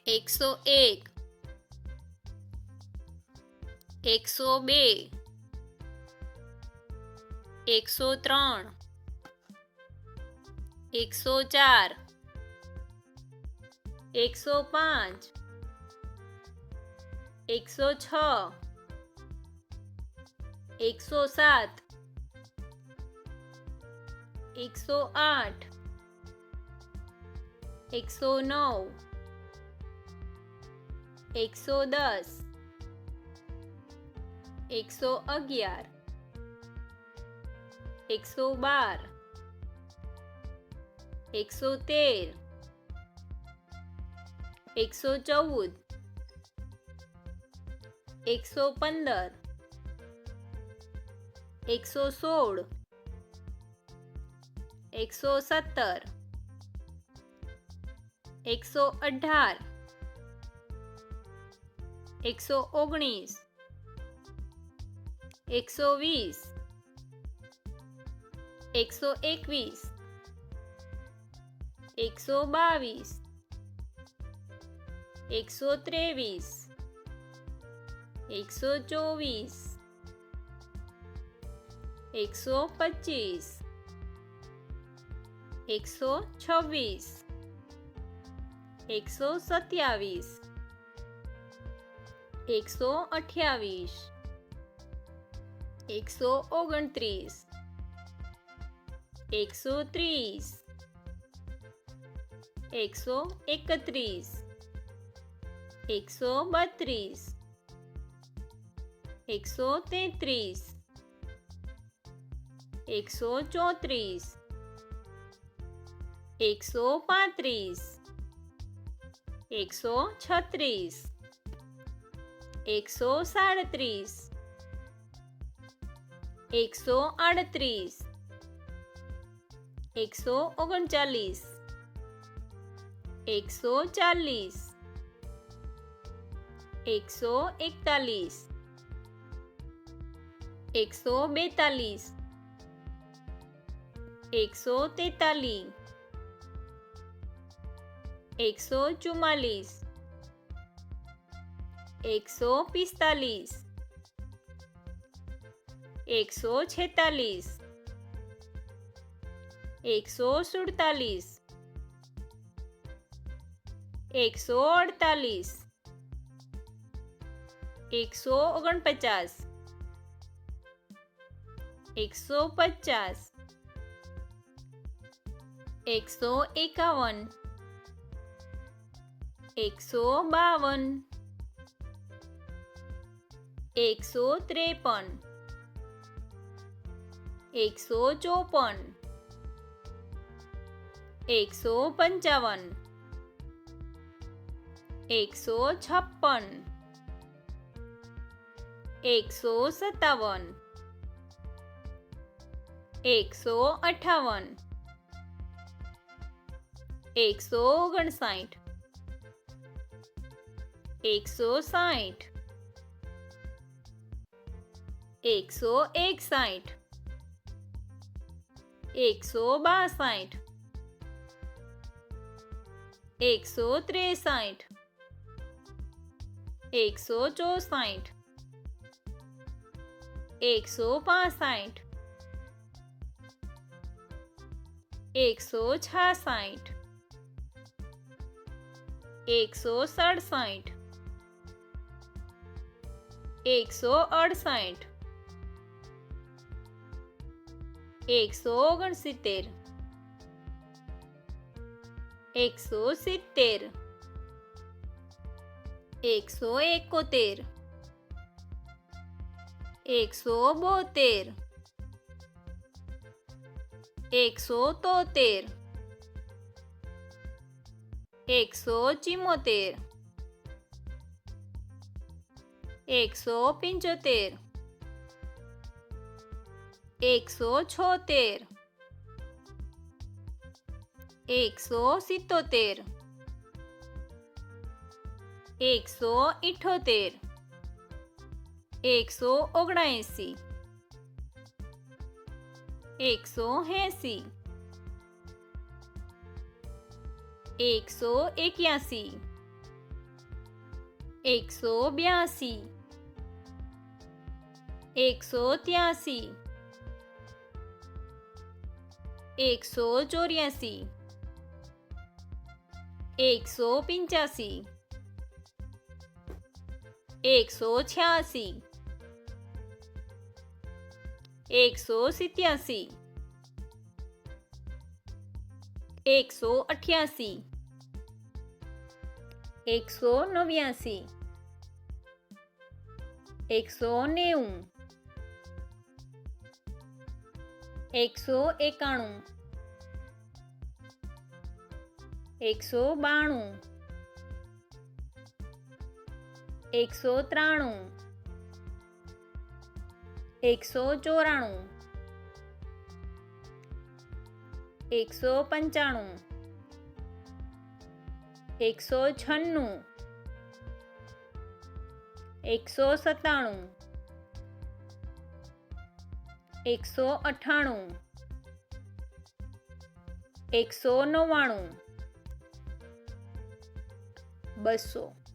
101 102 103 104 105 106 107 108 109 110 111 112 113 114 115 116 117 118 119 120 121 122 123 124 125 126 127 128 129 130 131 132 133 134 135 136 137 138 139 140 141 142 143 144 145 146 147 148 149 150 151 152 153 154 155 156 157 158 159 160 161 162 163 164 165 166 167 168 169 170 171 172 173 174 175 176 177 178 179 180 181 182 183 184 185 186 187 188 189 190 191 192 193 194 195 196 197 198 199 200